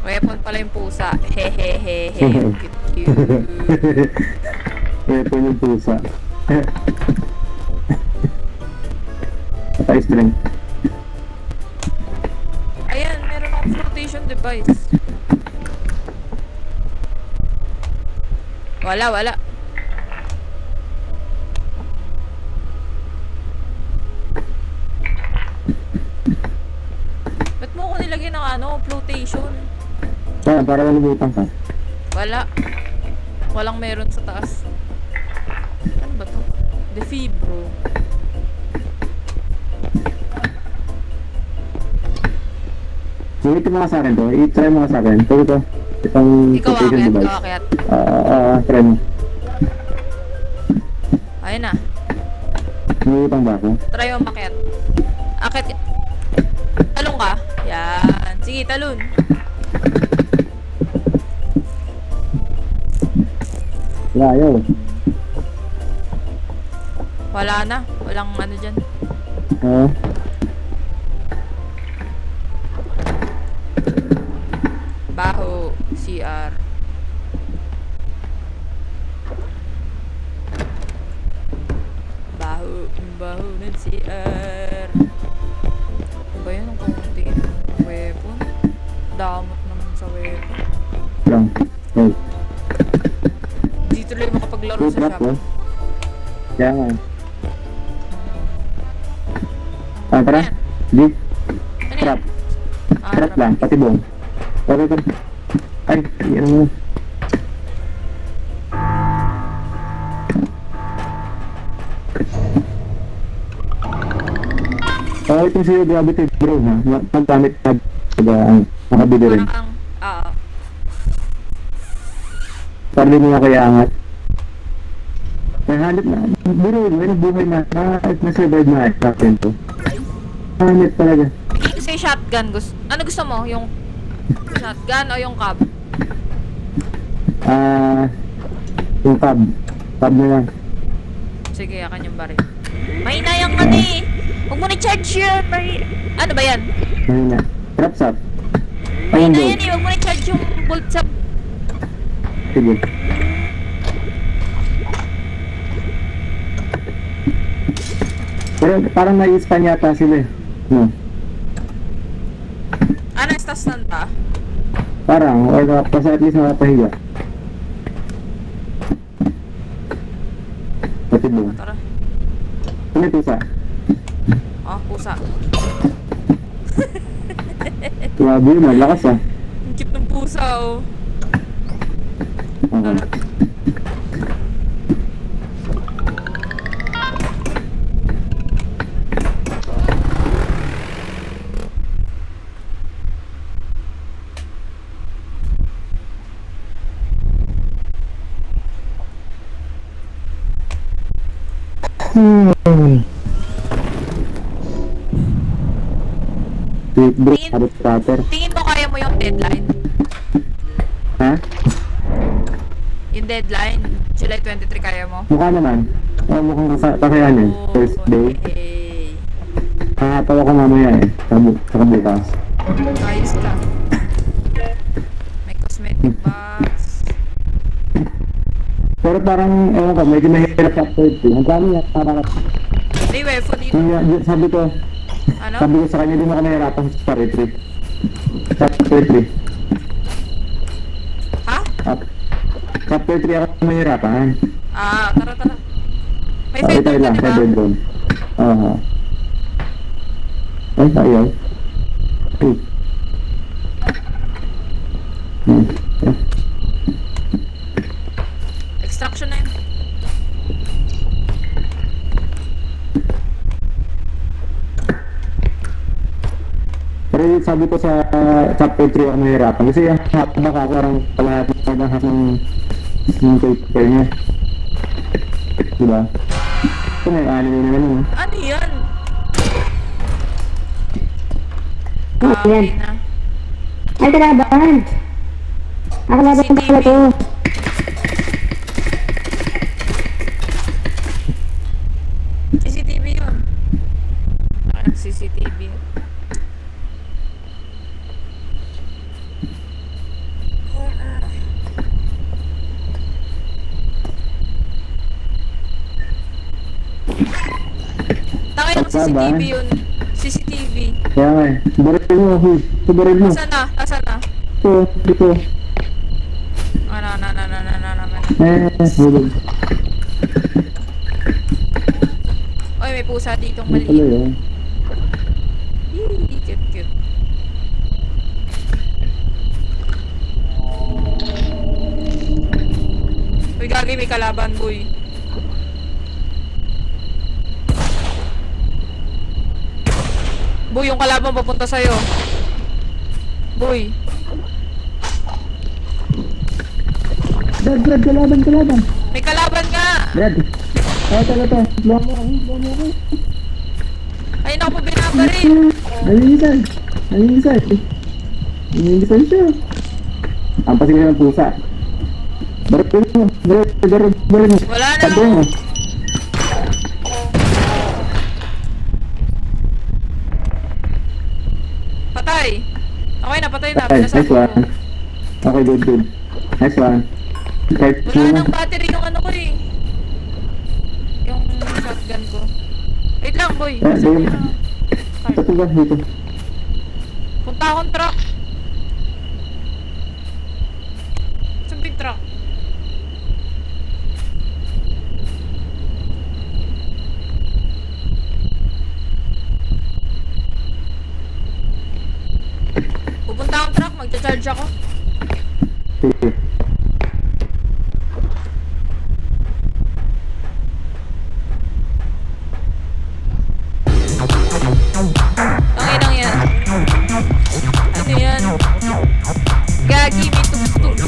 Weapon pala yung pusa. Hehehehe. Cute, cute. Weapon yung pusa. Patay strength. Ayan, meron akong flotation device. Wala, wala. Ba't mo ko nilagay ng ano, flotation? Para malumutan ka. Wala. Walang meron sa taas. Ano ba to? Defibro. Sige, ito mga sa akin to. I-try mo nga sa akin. Ito. Itong Ikaw protection akyat, device. ikaw akyat. Try mo. Ayun na. Lumutang ba ako? Try mo makyat. Akyat. Talong ka. Yan. Sige, talon. Wala, ayaw. Wala na. Walang ano dyan. Oo. Baho. CR. Baho ng CR. Ano ba yun? Ang kaunti ng weapon? Damot naman sa weapon. Lang. Oh. Hindi tuloy makapaglaro Good sa trap, shop. oh. Kaya nga. Tara. Ayan. Di. Ano yan? Trap. Ah, Trap lang. Pati buong. Okay ka. Ay, yan mo. Itong sa'yo, gravity bro, ha? Maggamit ka. Nakabili rin. Parang, Para di mo na kaya angat. Nahanap na. Biro, may nabuhay na. Na-survive na natin to. Nahanap talaga. bigay ko sa'yo shotgun. Ano gusto mo? Yung shotgun o yung cab? Yung tab. Tab na lang. Sige, akan yung baril. Mahinayang ka ni. Huwag mo na-charge yun. Ano ba yan? Ayun na. Traps up. Ayun Mahina doon. yan eh. Huwag mo na-charge yung bolt sa... Sige. Pero parang nai-span yata sila eh. No. Ano, stas nanta? Parang, or kasi at least nakapahiga. Pati mo. Tara. Ano ito sa? Oh, pusa. Grabe yun, malakas ah. Ang cute ng pusa, oh. Okay. Tara. Wait, bro, Tingin- harap starter. Tingin mo kaya mo yung deadline? Ha? Yung deadline? July 23 kaya mo? Mukha naman. Mukhang kakayanin. First day. Okay. Nakatawa ko mamaya eh. Sa bukas. Ayos ka. May cosmetic box. Pero parang, ewan ko, medyo mahirap sa third day. Ang dami yan, parang, May wefo dito. sabi ko Ano? sa kanya, di mo ka nahirapan sa retreat. Chapter 3. Ha? Chapter 3 ako mahirapan. Ah, tara, tara. May Tayo feather ka, lang, di sa ba? bedroom. Oo. Ay, ayaw. Uy. Extraction na yun. Pero sabi ko sa chapter 3 ako mahirapan. Kasi yung baka parang kalahati ng paper niya. Diba? Ito may anime na naman. Ano yan? Oh, Ah, okay yan. na. Ay, kalaban! Ang kalaban CCTV. pala to. CCTV yun. CCTV. CCTV yun. CCTV. Kaya nga eh. Baril mo, huy. Ito baril mo. Asan na? Asan na? Ito, dito. Ano. Hulog. Oy, may pusa ditong Ano pala maliit. yun? Yee, cute. Uy, gagi, may kalaban, boy. Boy, yung kalaban papunta sa'yo. Boy. Brad, kalaban. May kalaban nga! Brad. Ito. Blow mo ako. Ayun ako binabaril. Nangingisan siya. Ang pasig ng pusa. Baril mo. Wala na Tabi mo. Patay. Okay na, patay na. Ay, Pinasabi nice ko. one. Okay, good. Nice one. Kahit Wala nang battery yung ano ko eh. Yung shotgun ko. Wait lang, boy. Ah, Saan ayun. yung card? Ito ba dito? Punta akong truck. Saan ba yung truck? Pupunta akong truck, magcha-charge ako. Sige. Tanginang yan. Ano yan? Gagi, may tugs-tugs.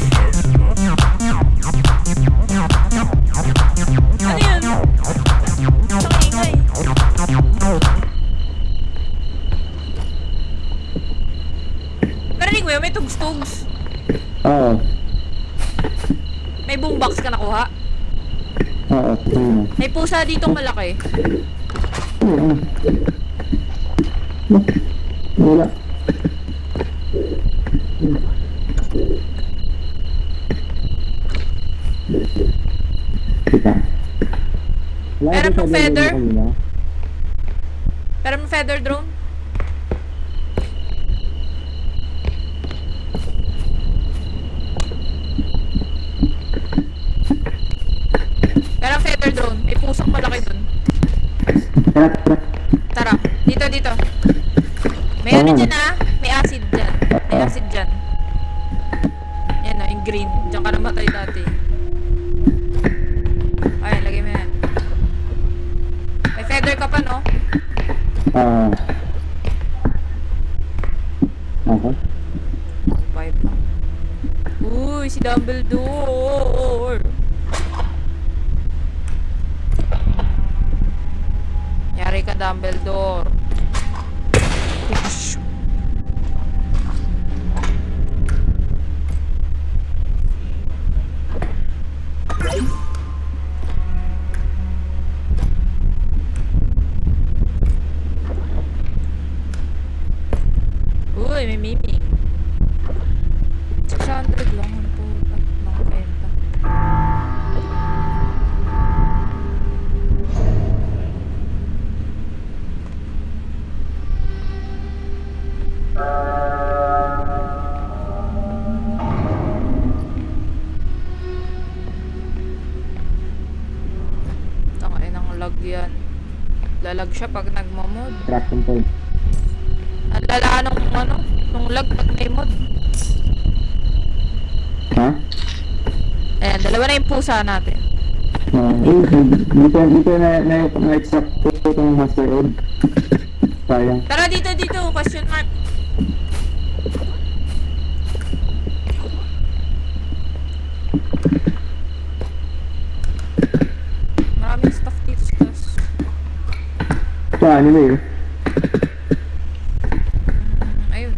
Ano yan? Tangingay. Narinig mo yun? May tugs-tugs. Oo. May boombox ka nakuha. Oo. Ayun. May pusa ditong malaki. Ayun. No. Wala. Kita. Meron pong feather? Pero may feather drone? Pero feather drone. May pusang malaki dun. Tara, dito. May ano dyan ah. May acid dyan. May acid dyan. Yan o, yung green. Diyan ka namatay dati. Ay, lagay mo yan. May feather ka pa, no? Okay. 5 lang. Uy, si Dumbledore! Yari ka, Dumbledore. Ush. Uy, may miming. 600 lang ang puta ng benta. Tangay ng lag yan. Lalag siya pag nagmamod. Crafting point. Ang lala nung lag pag may mod. Ha? Ayan, dalawa na yung pusa natin. Dito na-extract ko itong master orb. Sayang. Tara dito, question mark. Maraming stuff dito sa taas. Paano ba yun? Ayun.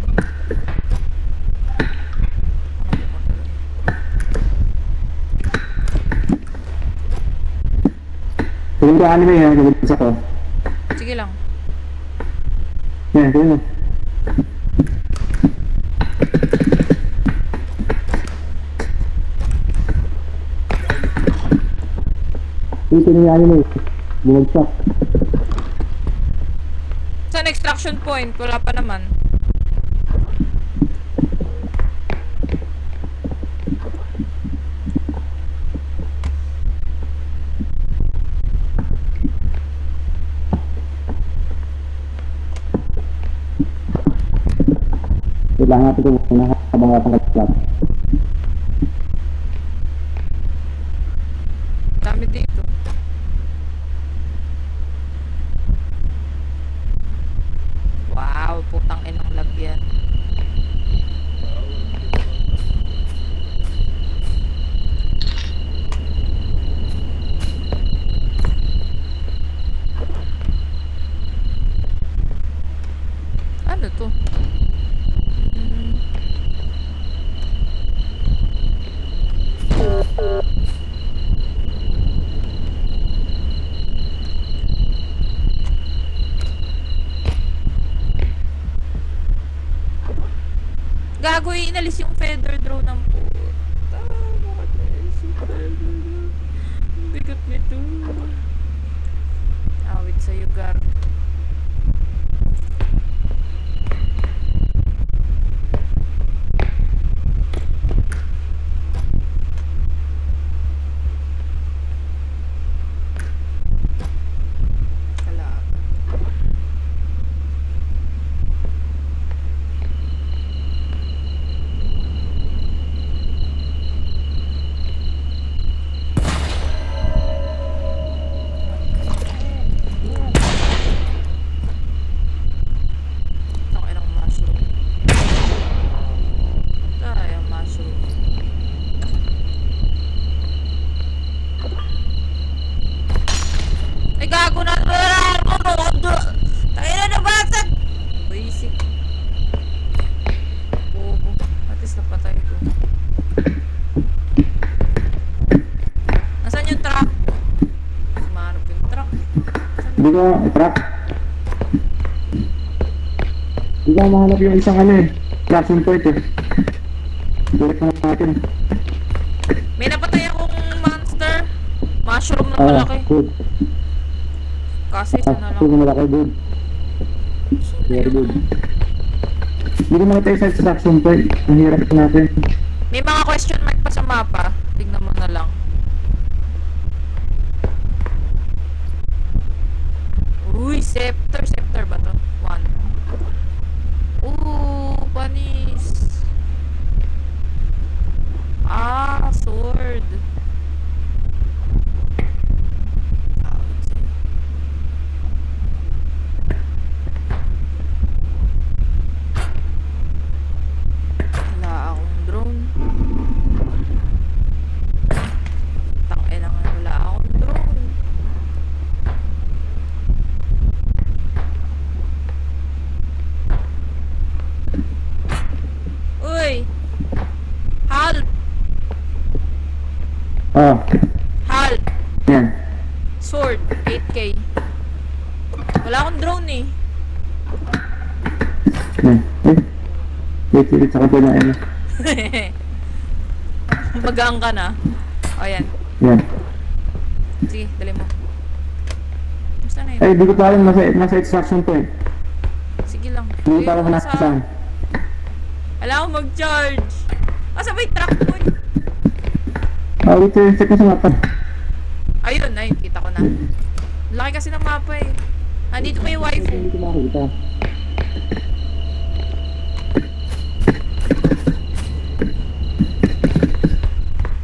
Tignan ko anime yan, nagulisa ko. Sige lang. Yan, tignan mo. Ito na yung anime. Bumagsak. extraction point. Wala pa naman. Kailangan natin ito muna habang wala pang katlat. Dami dito. Wow, putang inang lagyan. Ano to? Gago, inalis yung feather drone ng puta. Bakit nalis yung feather drone? Bigot nito. Awit sa'yo, Gar. Kalaban. Ang mushroom. Ang mushroom. Ay, gago na. Tayo na nabasag. Basic. Bobo. At least napatay ko. Nasaan yung truck? Manop yung truck. Hindi ko, truck. Hindi ko mahanap yung isang ano eh. Traction point eh. Direct na natin. May napatay akong monster. Mushroom na Ah, malaki. good. Kasi isa na Ito lang. na malaki, good. Very good. Hindi ko makita yung sa traction point. Ang hirap natin. May mga question mark pa sa mapa. Tignan mo na lang. Uy, scepter. Scepter ba to? 1. Ooh, panis. Ah, sword. Wala akong drone. Tangina nga, wala akong drone. Uy! Halt! Ah, Halt! yan. Sword, 8k. Wala akong drone eh. Yan. Eh. Wait, sa kapila na yan. Magaan ka na. O, yan. Yan. Sige, dali mo. Basta na yun. Ay, di ko pa alam nasa extraction point. Sige lang. Hindi ko pa alam Ayun, nasaan. Wala akong mag-charge. Asa ba yung truck mo eh? Ah, wait, check ko sa mapa. Ayun, ayun, kita ko na. Laki kasi ng mapa eh. Andito pa yung waifu. Hindi ko makita.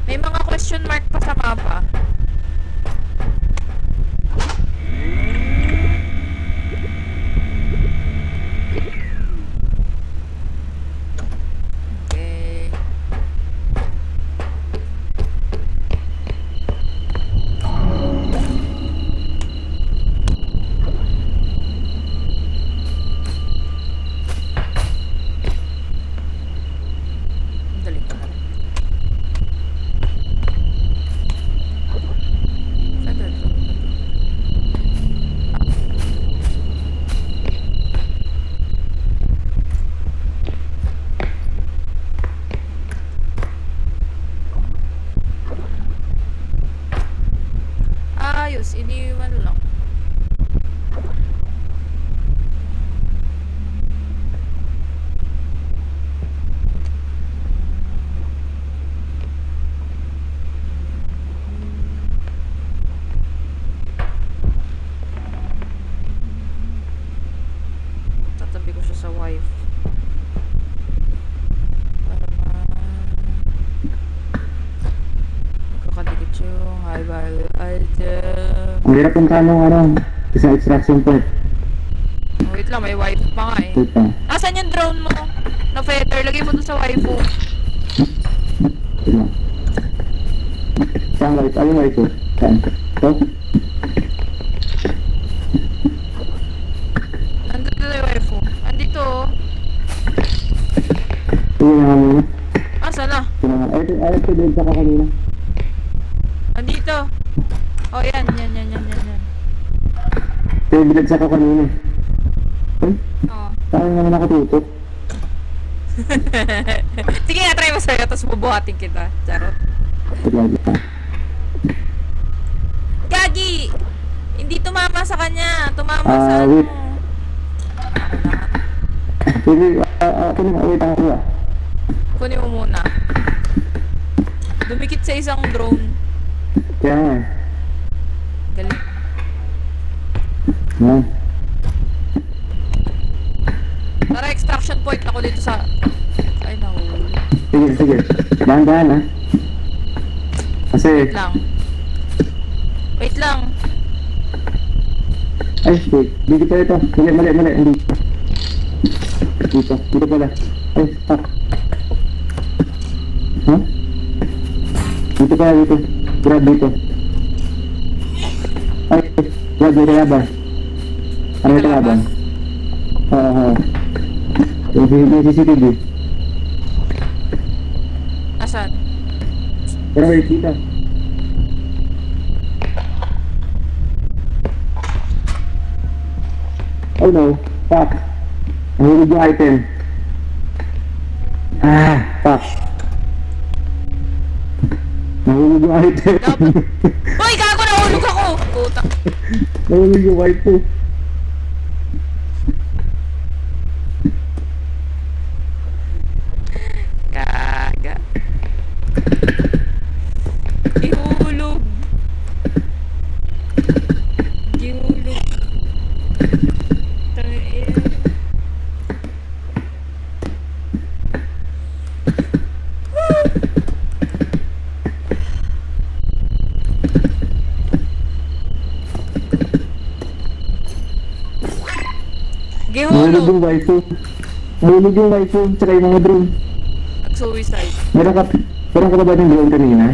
May mga question mark pa sa mapa. Okay. Ang hirap punta nung ano, isang extraction point. Oh, wait lang, may waifu pa nga eh. Wait lang. Asan yung drone mo? Na feather, lagay mo dun sa waifu. Wait lang. Saan white? Ayun white ko. Saan? Ito? Nandito na yung waifu. Andito oh. Sige na nga muna. Asan na? Sige na nga. Ay, ito din sa kanina. Andito. Oh, yan. Ito yung binagsak ko kanina. Ay, Oh. saan naman nakatutok? Sige nga, try mo sa'yo, tapos bubuhatin kita. Charot. Wait lang. Gagi! Hindi tumama sa kanya. Tumama Ah, sa wait. ano. Sige, ako na. Wait ako ah. Kunin mo muna. Dumikit sa isang drone. Kaya nga eh. Galing. Yan. Tara, extraction point ako dito sa... Ay, nahuli. Sige. Dahan-dahan ah. Kasi, Wait lang. Wait lang. ay, wait. Dito pa ito. Mali. Hindi. Dito pala. Ay, stop. Huh? Dito pala, dito. Grab dito. Ay, grab may kalaban. Ano may kalaban? Oo. Yung CCTV. Asan? Pero wait, dito. Oh no, fuck. Nahulog yung item. Fuck. Nahulog yung item. Dapat... Uy, gago! Nahulog ako! Puta. Nahulog yung white po. Gaga. Ihulog. Gihulog. Tangin. Nahulog Gihulog. yung white po. Nahulog yung white po, tsaka yung mga drone. Nag-suicide. Meron ka ba ba ng drone kanina?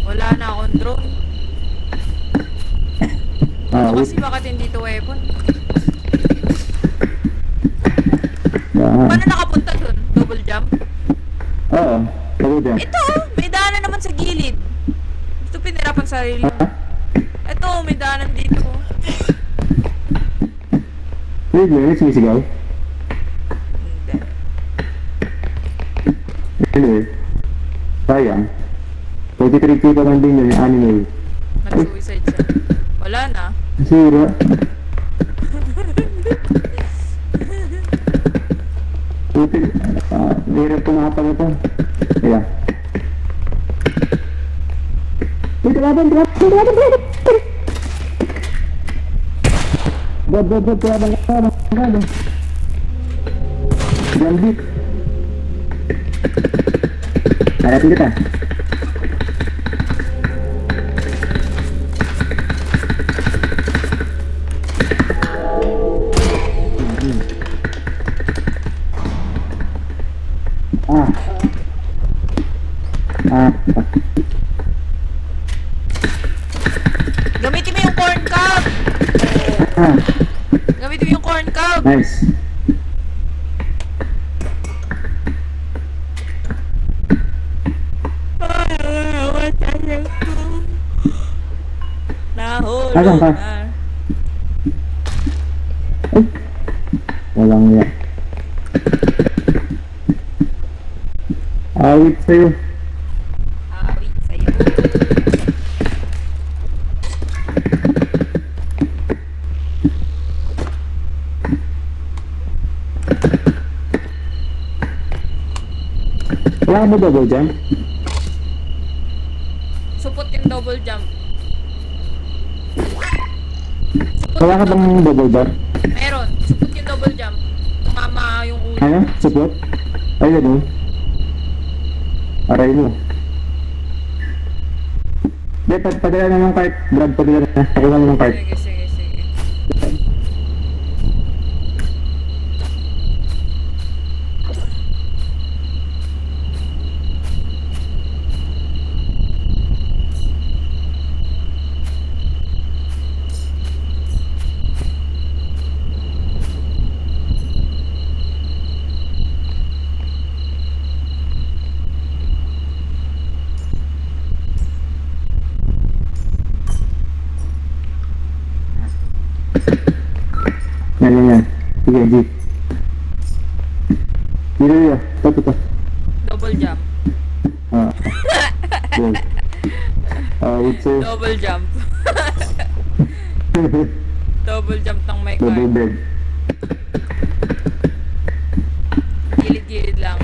Wala na akong drone. Ito kasi bakit hindi to weapon? Paano nakapunta dun? Double jump? Oo, pagod yan. Ito! May daanan naman sa gilid. Ito pinirapan sarili mo. Ito, may daanan dito. Wait, may sumisigaw? Hindi. Anyway, sayang. 23k pa lang din yun, yung anime. Nag-suicide siya. Wala na. Sira. Puti, hirap pumatang ito. Kaya. Uy, kalaban. Bob, kalaban. Gambit. Harapin kita. Gamitin mo yung corn cob! Gamitin mo yung corn cob! Nice. Nahulog Asan ka? na. Walang yan. Awit sa'yo. Awit sa'yo. Wala ka ba double jump? Supot yung double jump. Supot Wala yung ka bang double bar? Meron. Supot yung double jump. Tumama yung ulo. Ano? Support? Ay, ganun. Aray mo. Hindi, padala na ng cart. Brad, padala na. Pakuha mo ng cart. Sige, sige, sige. Yan. Sige, G. Dito. Ito. Double jump. Ah. Go. It's a Double jump. Double jump ng may double card. bed. Gilid-gilid lang.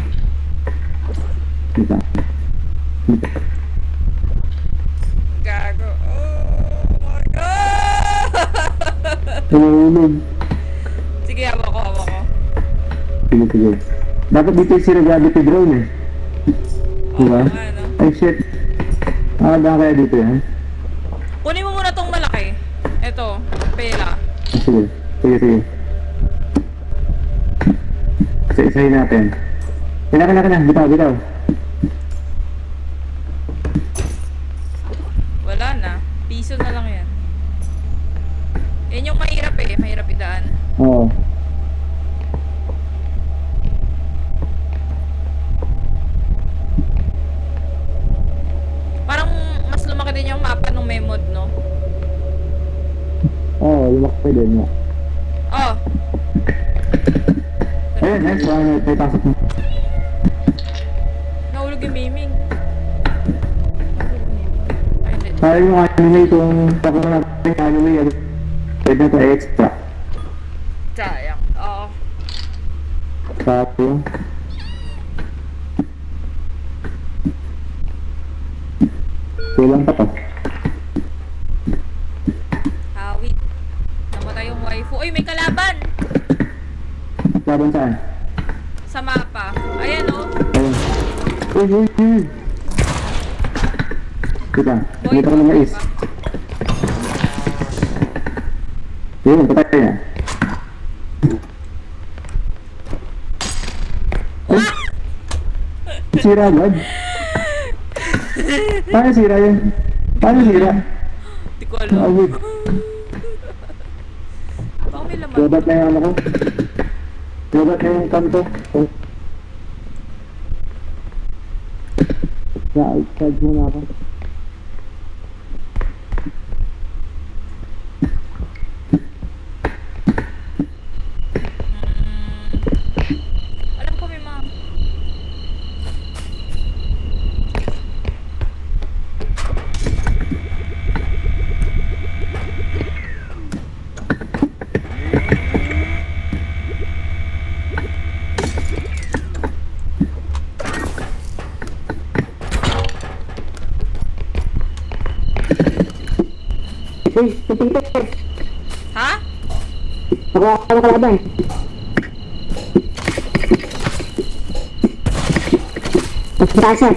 Dito. Gago. Oh my God! Tulog. Sige, hawak ko. Sige. Dapat dito yung zero gravity drone eh. Diba? Oo nga, no? Ay shit. Daan kaya dito yan? Kunin mo muna tong malaki. Ito, pera. Sige. Isa-isahin natin. Kina. Bitaw. Wala na. Piso na lang yan. Yan yung mahirap eh. Mahirap idaan. Oo. Parang mas lumaki din yung mapa ng Memod, no? Oo, lumakay din nga. Oh! Ayun, nice one. May pasok mo. Nahulog yung miming. Ay, hindi. Sabi yung anime kung pakuha natin yung anime, pwede na ito extra. Sayang. Oo. Sabi yung kulang pa to. Hawit. Namatay yung waifu. Uy, may kalaban! Laban saan? Sa mapa. Ayan, oh. Ayun. Uy. Kita, dito ko ng mais. Yun, patay na. Ay! Sira agad. Paano sira yun? Di ko alam. Awit. Baka may laman. Lobat na yung ano ko. Lobat na yung kanto. Charge muna ako. Alam ko may mga... Titik. Ha? Ako kalaban. Pagkakasan.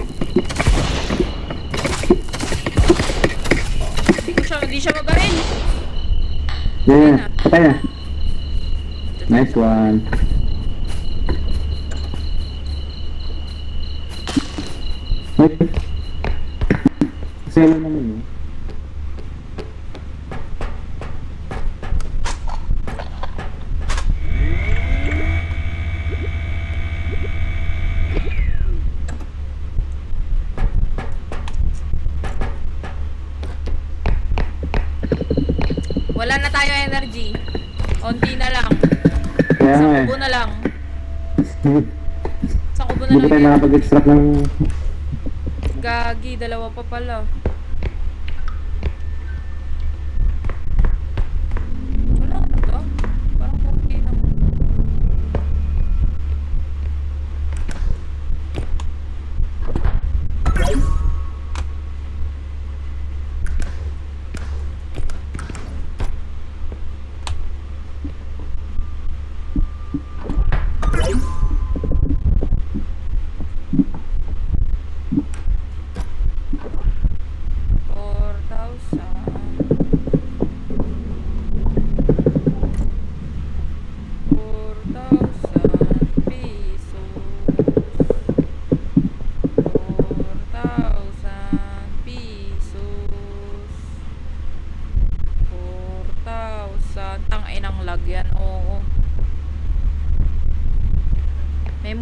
Hindi siya mabaril. Yeah, patay na. Nice one. Wait. Selo naman yun. Wala na tayo energy. Onti na lang. Kaya Isang nga eh. kubo na lang. Isang kubo na Hindi lang tayo yan. nakapag-extract ng... Gagi, dalawa pa pala. Wala na to. Parang okay na.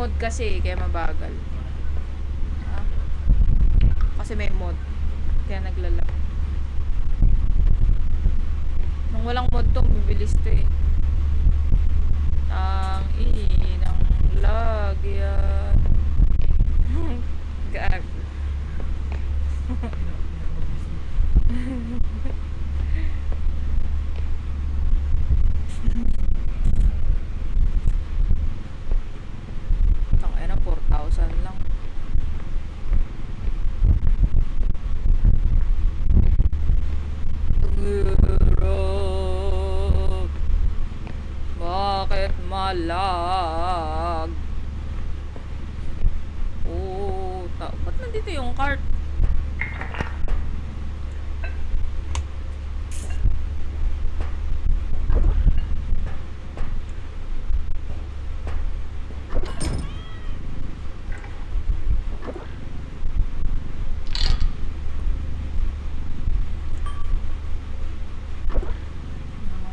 mod kasi, kaya mabagal. Ha? Kasi may mod. Kaya naglalag. Nung walang mod to, mabilis to eh. Ang inang lag yan. Gag. Tangay na 4,000 lang. Hirap. Bakit malag? Oh, ba't nandito yung cart?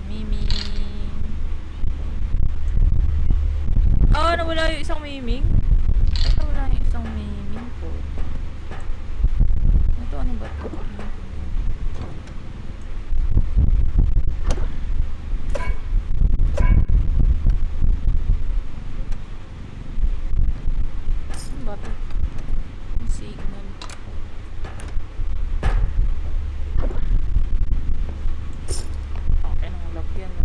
Miming. Ah, nawala yung isang miming? Nawala yung isang miming po. Ito, ano ba ito? Ano ba ito? Yung signal. Okay, nangalagyan na.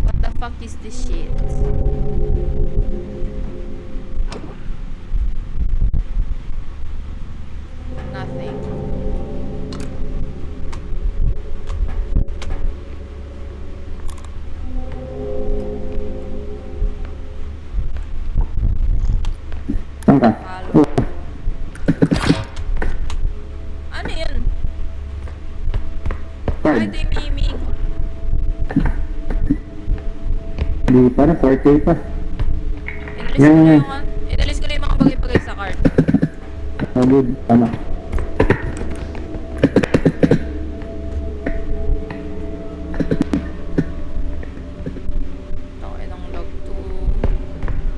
What the fuck is this shit? Nothing. Saan ka? Halo. Ano yun? Card. Ay, ito yung miming. Di pa na, 4K pa. Inalis ko Yan, na yan. yung, inalis ko na yung mga bagay-bagay sa cart. Oh, good. Tama. Okay, ng log 2.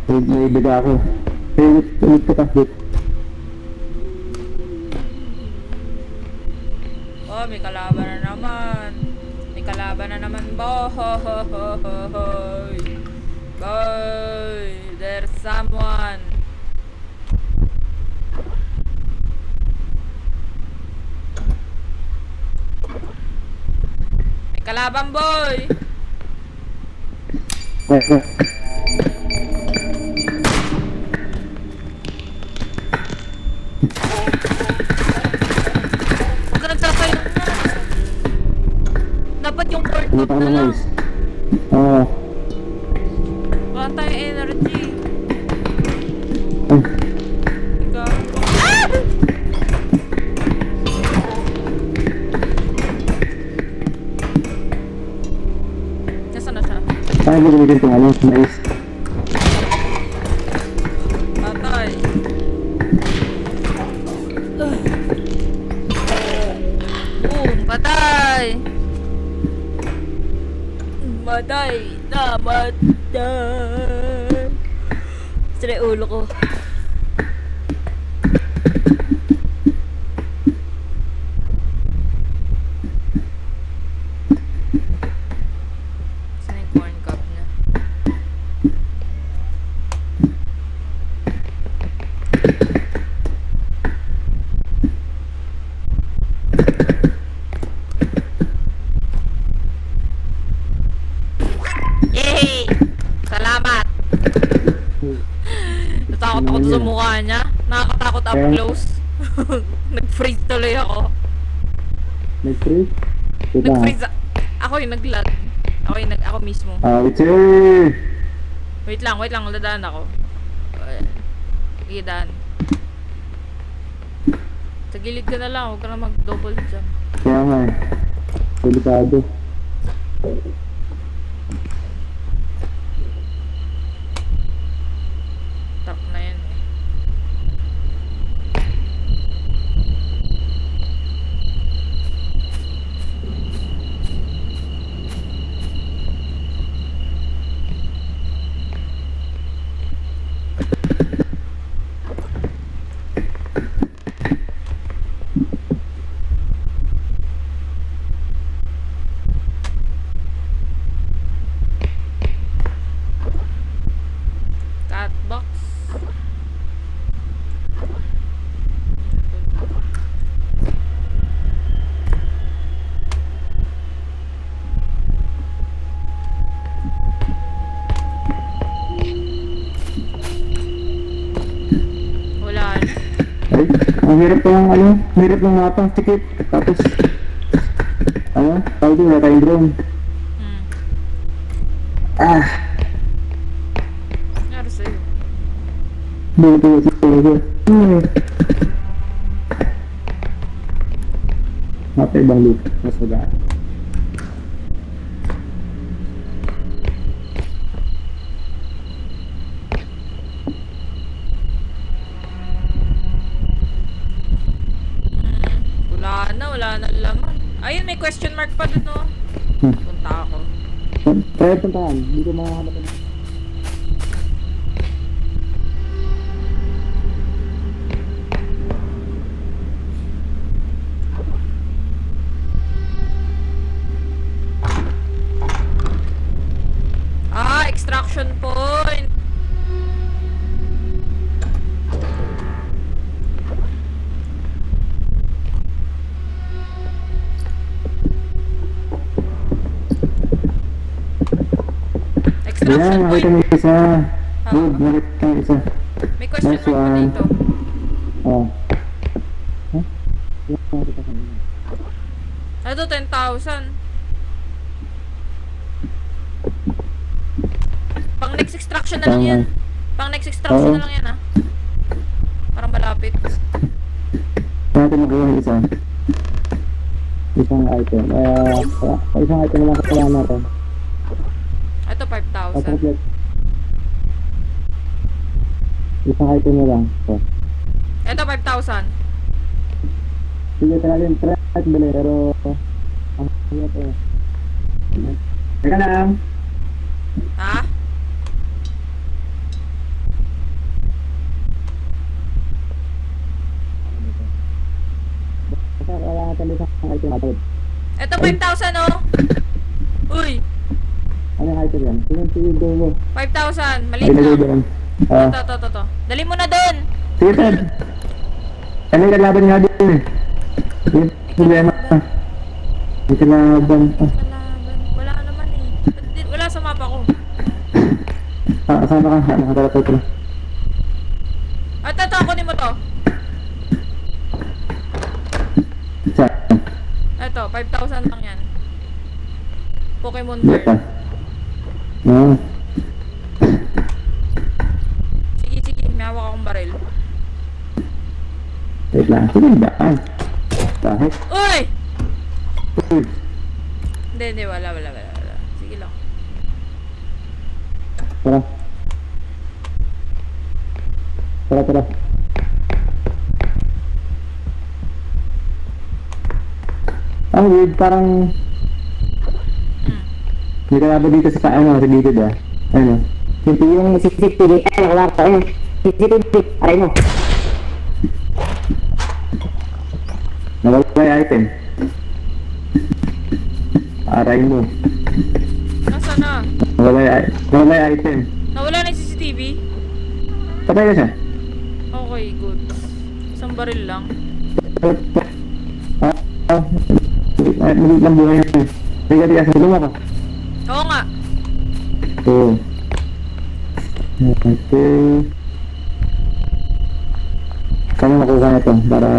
May biga ako. Hey, ulit ko pa. Wait. Oh, may kalaban na naman. May kalaban na naman, boy. Boy, there's someone. May kalaban, boy. Wait, wait. Huwag ka nagsasayaw na. Dapat yung port Ulit ako na ng lang. noise. Oo. Wala tayong energy. Ay, Ikaw. Ah! Nasaan na siya? saan ko gamitin itong ano? Nice. Patay. Boom! Patay! Matay! Namatay! Sira yung ulo ko. Saan yung corn cup niya? Yay! Salamat! Natakot ako sa mukha niya. Nakakatakot up Kaya- close. Nag-freeze tuloy ako. Nag-freeze? Wait lang. Nag-freeze ako yung nag-lag. Ako mismo. Wait, sir! Wait lang, dadaan ako. Sige, daan. Gilid ka na lang, huwag ka na mag-double jump. Kaya nga eh. Delikado. Truck na yan eh. Catbox. Wala na. Ay, ang hirap pa ng ano, ang hirap ng mapa, tikit. Tapos, ano, tawag din, wala tayong drone. Hmm. Ah, Nangyari sa'yo. dito, dito. Mapa ibang loop, mas magaan. Wala na laman. Ayun, may question mark pa dun, no? Punta ako. Kaya puntahan, hindi ko makahanap na. Ah, extraction point. Ayan, Extraction nakita point. mo yung isa. Good, nakita mo yung isa. May question Nice mark pa one. dito. Oh. Huh? Wala ko nakita kanina. Ito, 10,000. Pang next extraction na lang Tama. yan. Pang next extraction Oo. na lang yan, ah. Parang malapit. Natin nakuha yung isa. Isang item. Isang item lang kailangan natin. Ito, At 5,000. complete. Isang item na lang. So, Ito, 5,000. sige, try at bali. Pero, ang hirap eh. Teka lang. Ha? Basta kailangan natin isang item natin. Ito, 5,000, oh. Uy, Ano yung item yan? Sige, go mo. 5,000. Maliit Ilagay na. doon. Ah, Ito. Dali mo na doon. sige, Ted. Ano yung kalaban nga din eh? Sige, problema. May kalaban. Kalaban. Wala naman eh. Wala sa mapa ko. Asama ka? Nakatalatot ko. Ito, kunin mo to. Saan? Ito, 5,000 lang yan. Pokemon Dito. card. Oo. Sige, may hawak akong baril. Wait lang. Sige, daan. Bakit? Uy! Uy. Hindi, wala. Sige lang. Tara. Tara. Ang weird, parang... May kalaban dito sa ano, sa gilid ah. Ano? Yung CCTV, nakuha ko. Ayun, CCTV, aray mo. Nawala yung item. Aray mo. Nasaan na? Nawala yung item. Nawala na yung CCTV? Patay ka siya. Okay, good. Isang baril lang. Maliit lang buhay yun. Tiga, tulungan ka. Oo nga. Oo. Okay. Saan mo nakuha na ito? Para...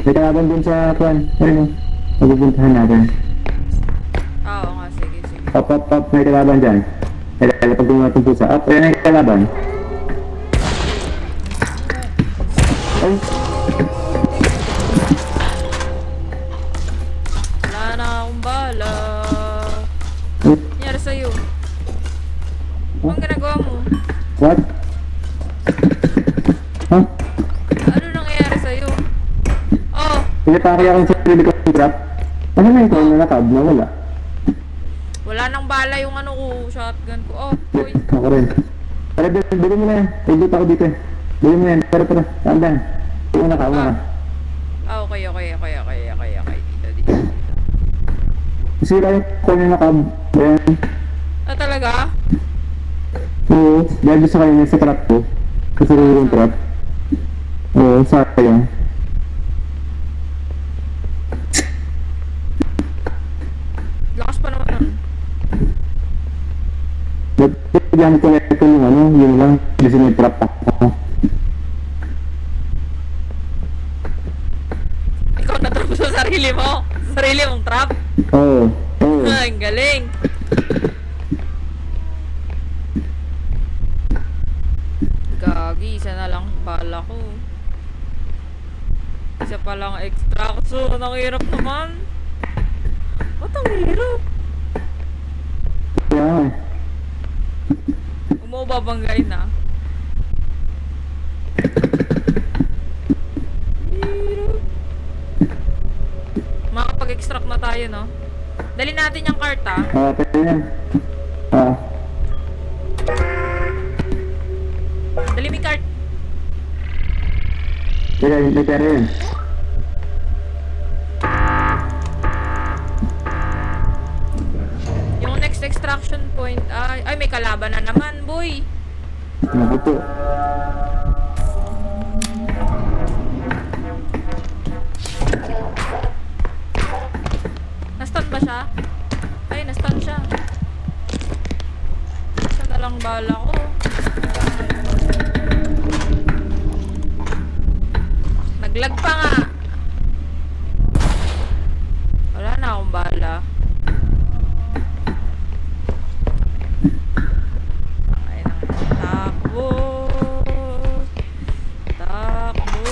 May kalaban din sa kwan. Ayun. Magpupuntahan natin. Oo nga, sige. Pop. May kalaban dyan. Kaya pag gumawa itong pusa. Up, ayan ang kalaban. Ay. What? Ha? Ano nangyayari sa'yo? Oh, Pinatake ako sa sarili ko ng trap. Ano na yung call na nakab? Nawala. wala nang bala yung ano ko, shotgun ko. Oh, boy. Ako rin. Tara, bili mo na yan. Pagdito ako dito eh. Bili mo yan. Tara, tandaan. Una ka, una ka. Ah, okay. Dito. Sira yung call na nakab. Ayan. Ah, talaga? Oo. Dahil sa kanya sa trap ko. Kasi yung trap. Oo, sayang. Lakas pa naman nun. Gamit ko na ito yung ano, yung lang. Kasi may trap ako. Ikaw natrap sa sarili mo? Sarili mong trap? Oo. Oo. Ah, ang galing. Gagi, isa na lang bala ko. Isa pa lang extraction. Ang hirap naman. Ba't ang hirap? Kaya nga eh. Huwag mo babanggain na. Hirap. Makapag-extract na tayo, no? Dali natin yung cart, ah. Pwede yan. Dali may cart. Teka, may pera yun. Yung next extraction point, ay may kalaban na naman, boy. Naku po. Nastan ba siya? Ay, nastan siya. Isa na lang bala ko. Naglag pa nga. Wala na akong bala. Ay, takbo. Takbo.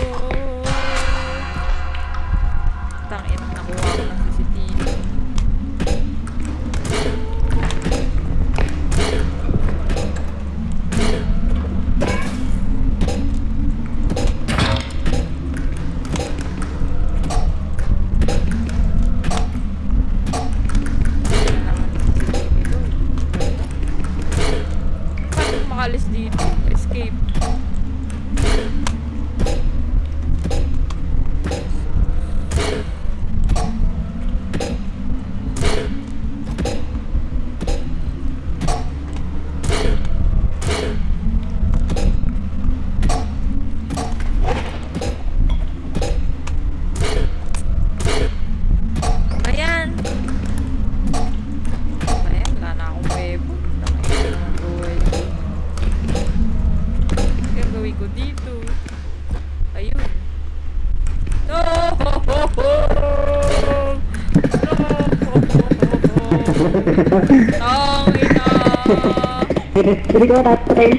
Tangin, nakuha ko ng CCTV. Paano makalis dito? Escape. Ayan. Ayan, wala na akong webo. Tangin na ang buhay ko. Kaya gawin ko dito. Ayun. No! Tangina! Hindi ko tatay.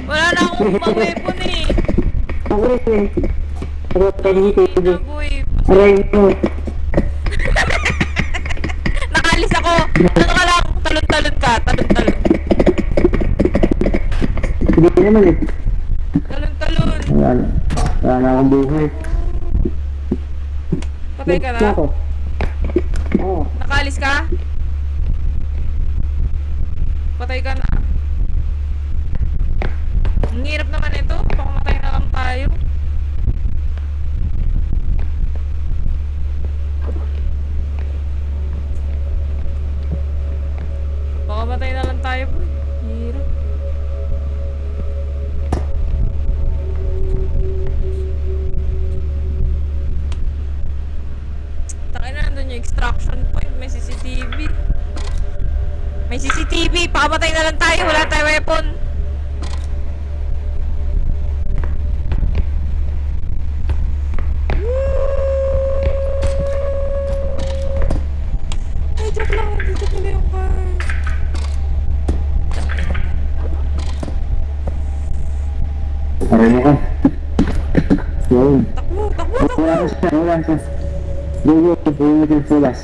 Wala na akong mawepon eh. Ako rin eh. Ako tayo dito. Nagoy. Aray mo. Nakalis ako. Ano ka lang? Talon-talon ka. Talon-talon. Hindi naman eh. Talon-talon. Wala na akong buhay. Patay ka na? Ako. Oo. Nakalis ka? Patay ka na. Ang hirap naman ito. Pakamatay na lang tayo. Pakamatay na lang tayo, bro. Hirap. Takin na nandun yung extraction point. May CCTV. May CCTV! Pakamatay na lang tayo! Wala tayong weapon! Ay, joke lang! Dito pala yung car! Aray mo ka. Yun. Takbo! Takbo! Wala Takbo! ka siya. Wala siya. Go, go. Huwag mo yung fulas.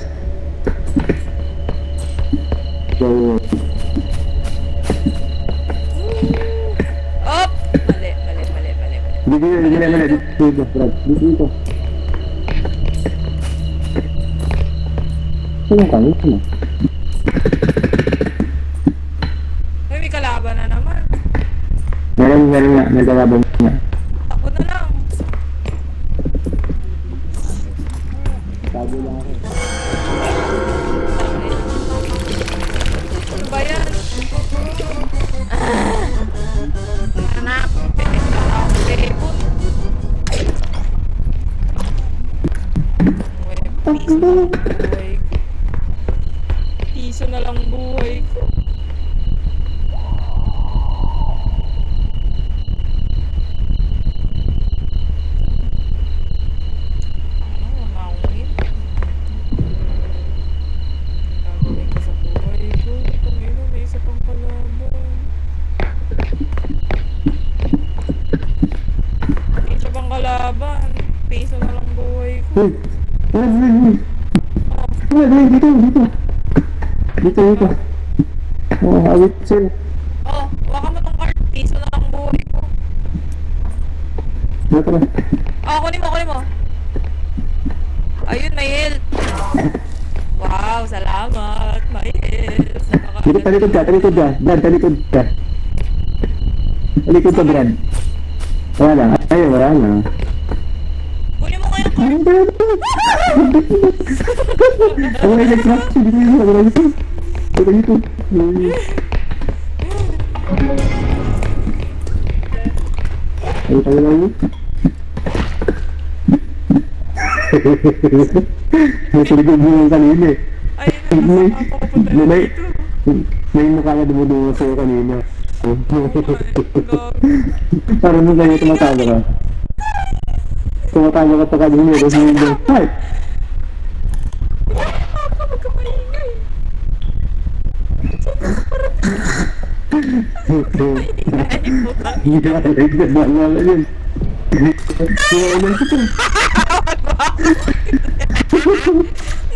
Go, go. Dito, Brad. Dito. Sino ka? Sino? Ay, may kalaban na naman. Meron nga. Nagkakabang nga. Takbo na lang. Tago lang ako. Ano ba yan? Anak, weapon. Buhay ko. Piso na lang buhay ko. Ano, wala akong hit. Gagawin ko sa buhay ko. Pangino, may isa pang kalaban. May isa pang kalaban. Piso na lang buhay ko. Hey! Dito. Dito. Oh, awit sir. Oh, waka mo tong card. Piso na lang buhay ko. Dito na. Oh, kunin mo. Ayun, may health. Wow, salamat. May health. Dito, talikod ka. Brad, talikod ka. Talikod ka, Brad. Wala. Wala na. Kunin mo ngayon card. Ako na extraction. Dito. Ay, tayo lang yun. May talikod mo yung kanina eh. Ayun na, nasa ako papunta dito. May mukha na dumudungo sa'yo kanina. Oh my God. Parang mo kayo tumatago ka. Tumatago ka pa kanina. Tapos mo yung ay! Magkamaingay. Hindi ka like na bawala yun. Wala ko to.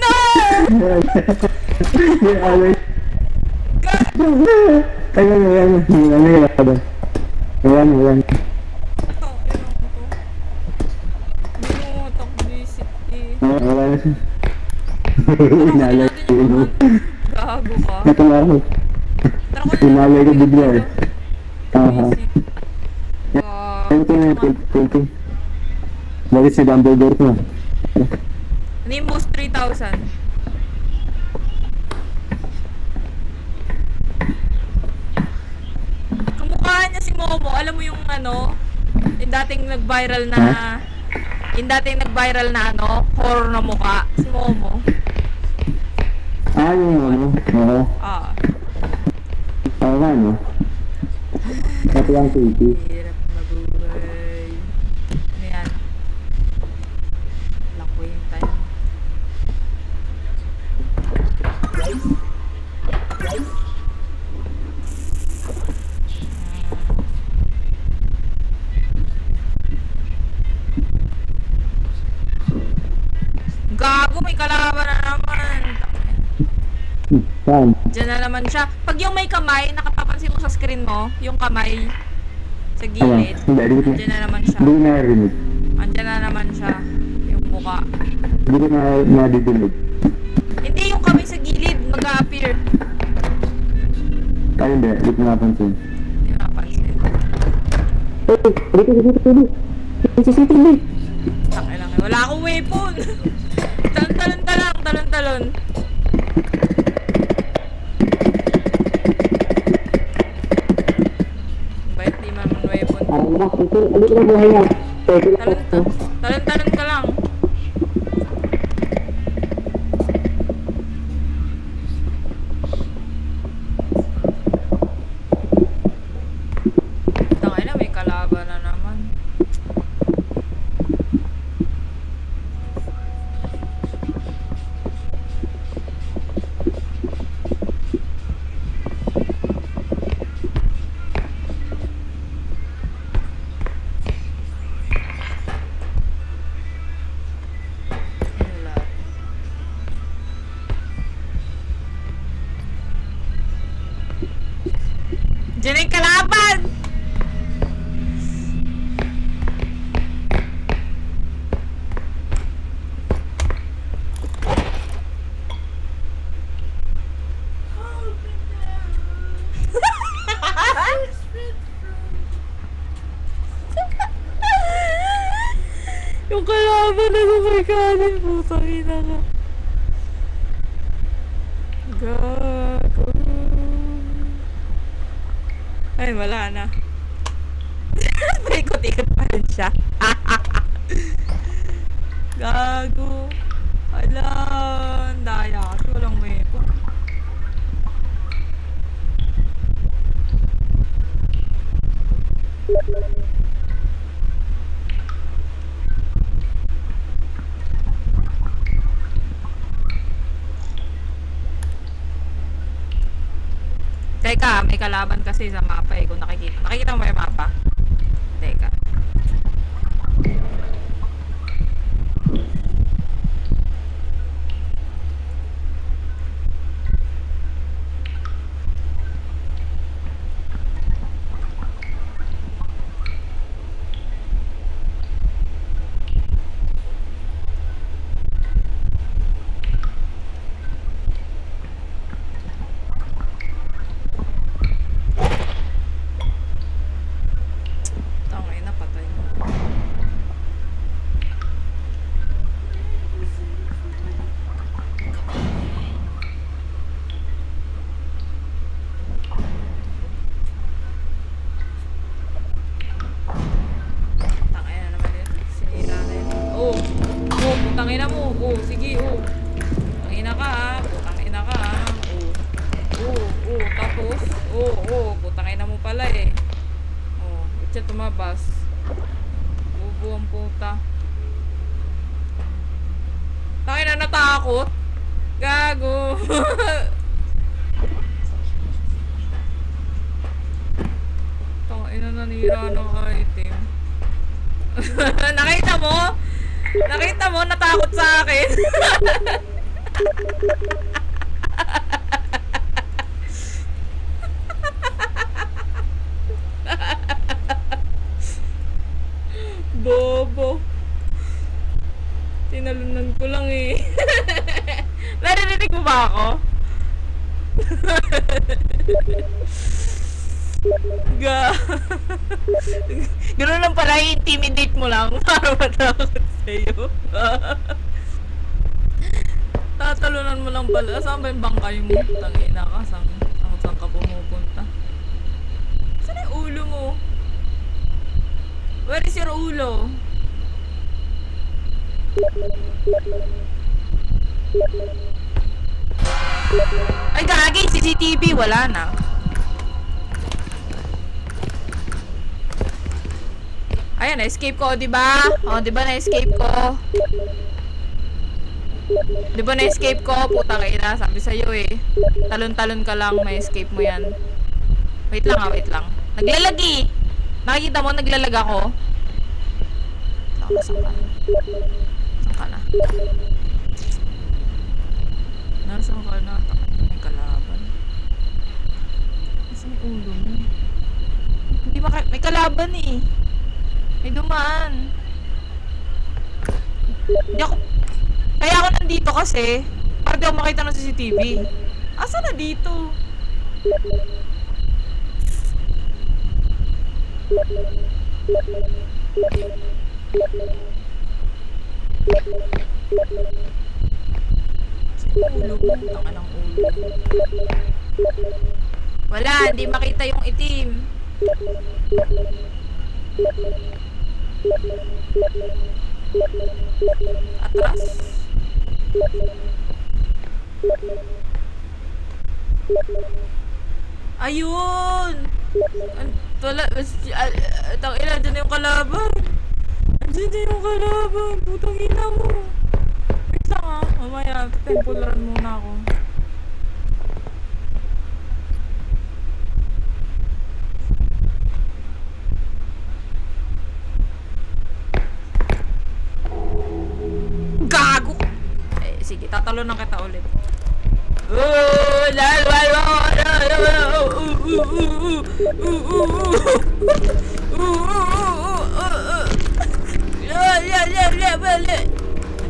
No! May alay. Ayan. Ayan. Binuot ako visit eh. Wala na siya. Inalay ko. Gago ka. Natala ako. Tara ko na. Inalay ko bigla eh. Aha. Wow. Painting. Bakit si Dumbledore ko? Nimbus 3,000. Kamukha niya si Momo. Alam mo yung ano, yung dating nag-viral na, horror na mukha. Si Momo. Ah, yung ano? Oo. Ah, Oo nga, no? Pati ang safety. hirap na buhay. Ano yan? Lakoy yung tayo. Gago, may kalaban na naman. Saan? Diyan na naman siya. Pag yung may kamay, nakapapansin mo sa screen mo, yung kamay sa gilid. Hindi ko Diyan na naman siya. Hindi ko narinig. Andyan na naman siya. Yung mukha. Hindi ko nadidinig. Hindi yung kamay sa gilid, mag-a-appear. Ay, hindi ko napansin. Hindi ko napansin. Dito. CCTV. Takilang. Wala akong weapon. Talon. Bakit di man weapon? Parang ba? Hindi ko na buhay yan. Talon ka lang. Tangay na, may kalaban na naman. Wala. Diyan yung kalaban! Yung kalaban na lumikanin, putang ina ka. Gago. Ay, wala na. Paikot-ikot pa rin siya. Gago. Ala, ang daya kasi walang weapon. Teka, may kalaban kasi sa mapa eh. Kung nakikita. Nakikita mo ba yung mapa? Teka. Tangay na, patay mo. Tangay na naman yun. Sinira na yun. Oh! Oh! Putangin na mo! Oh! Sige! Oh! Putangina ka ha! Putangina ka ha! Oh! Oh! Oh! Tapos? Oh! Oh! Putangina mo pala eh. Oh! Ba't siya tumabas? Bubo ang puta. Tangin na, natakot! Gago! Tangin na, nanira ng item. Nakita mo? Nakita mo? Natakot sa akin. Bobo. Tinalunan ko lang eh. Narinig mo ba ako? Ganoon lang pala, i-intimidate mo lang para matakot sa'yo. Tatalunan mo lang pala. Saan ba yung bangkay mo? Tangina ka. Saan ka pumupunta? Saan yung ulo mo? Where is your ulo? Ay, gagi! CCTV! Wala na. Ayan, na-escape ko, diba? O, diba na-escape ko? Diba na-escape ko? Putang ina, sabi sa'yo eh. Talon-talon ka lang, may escape mo yan. Wait lang wait lang. Naglalagi! Nakikita mo, naglalag ako? Saan ka na? Saan ka na? Nasaan ka na? May kalaban. Nasaan yung ulo mo? Hindi may kalaban eh. May dumaan. Hindi ako... Kaya ako nandito kasi para di ako makita ng CCTV. Asa na dito? Ulo mo, tanga ng ulo. Wala, hindi makita yung itim. Atras. Ayun! Wala, tangina, dyan na yung kalaban. Dyan na yung kalaban. Putang ina mo. Wait lang ah. Mamaya, tempolaran muna ako. Gago! Eh, sige, tatalunan kita ulit.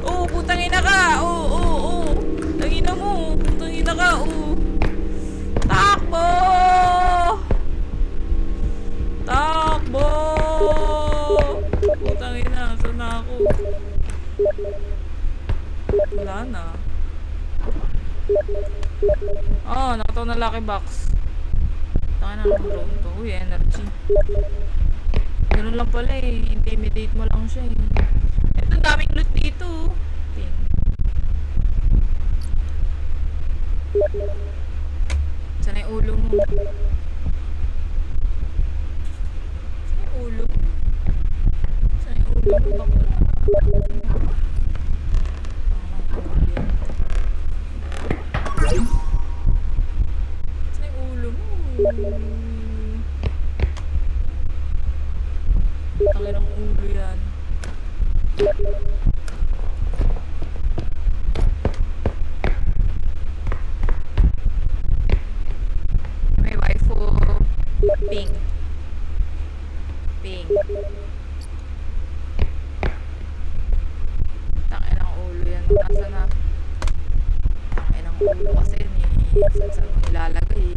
Oh, putang ina ka. Oh. Tangina mo. Putang ina ka. Oh. Takbo! Takbo! Putang ina, saan na ako? Wala na. Oh, nakataw na lucky box. Taka na lang drone to. Uy, energy. Ganun lang pala eh. Intimidate mo lang siya eh. Ito, ang daming loot dito. Ping. Saan yung ulo mo? Saan yung ulo mo? Saan yung ulo mo? Bakla. Saan yung ulo mo? Tangin ang ulo yan. May waifu. Ping. Ping. Tangin ang ulo yan. Nasa na? Tangin ang ulo kasi ni. Saan mo ilalagay?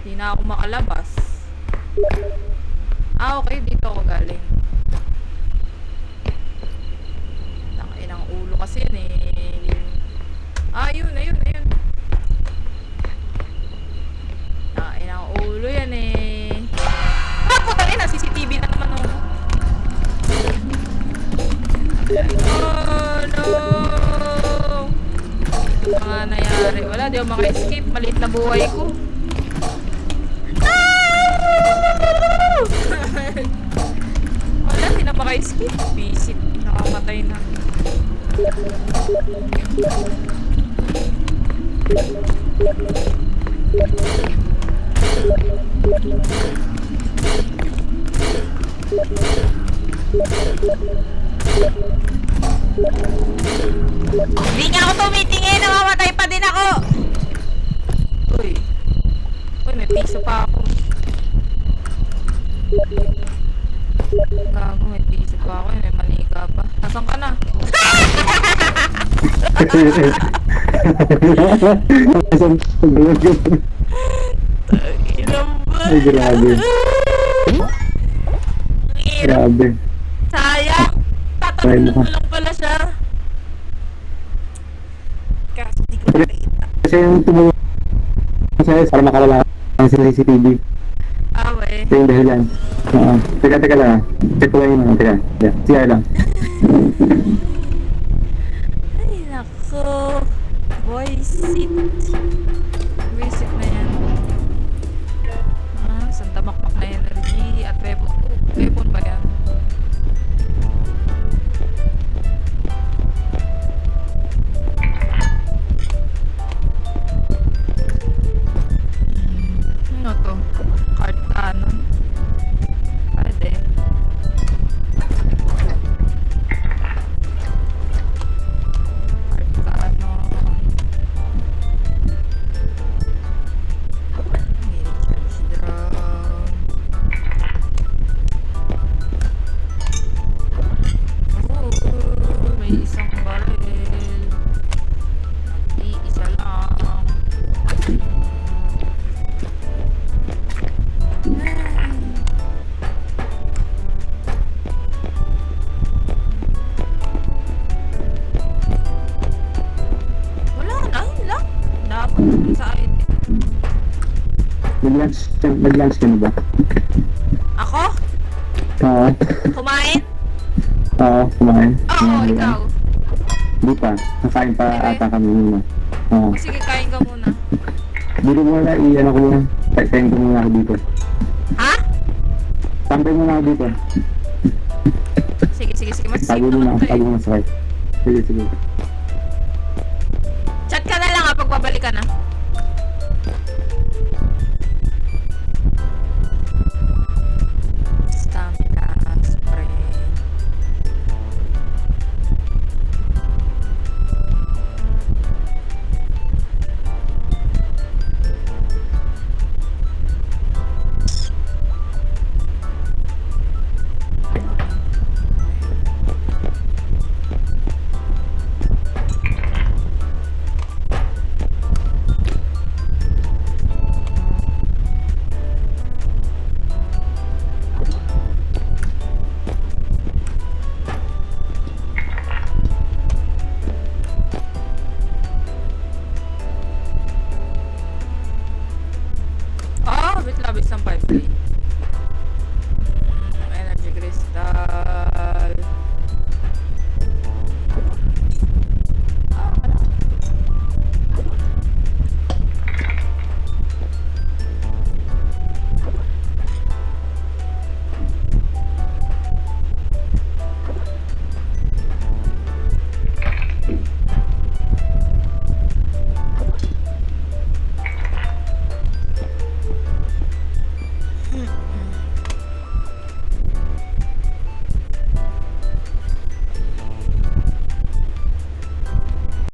Hindi na ako makalabas. Ah, okay. Dito ako galing. Tangin ang ulo kasi yun eh. Ah, yun. Tangin ang ulo yan eh. Ah, putangin na. CCTV na naman ako. Oh, no! Ito pa nga nangyari. Wala, di ako maka-escape. Maliit na buhay ko. Wala, hindi na maka-escape. Visit. Nakamatay na. Hindi nga ako tumitingin. Namamatay pa din ako. Uy. Uy, may piso pa ako. Gago, may piso pa ako. May manika pa. Nasaan ka na? Ilang ba? Ay, grabe. Grabe. Sayang. Tatanong mo lang pala siya. Kasi di ko nakita. Kasi yung tumulong sa'yo para makalala ang CCTV. Ah, we. Ito yung dahilan. Oo. Teka lang. Check ko lang yun. Teka. Yeah. CR lang. Ay, nako. Voice it na yan. Ah, sandamakmak na energy. At weapon. Weapon ba yan? Ano to? Card cannon. Pwede. Card cannon. Recharge drone. Oh, may isang baril. Iisa lang. Wala na, yun lang. Dapat sa akin. Nag-lunch ka na ba? Ako? Oo. Kumain? Oo, kumain. Oo, ikaw. Hindi pa. Nakain pa Hindi. ata kami muna. Oo. O sige, kain ka muna. Dito muna, i-ano ko muna. Kain ko muna ako dito. Ha? Tambay muna ako dito. Sige. Mas safe Tago muna naman ako. to eh. Tago muna sa kahit. Sige.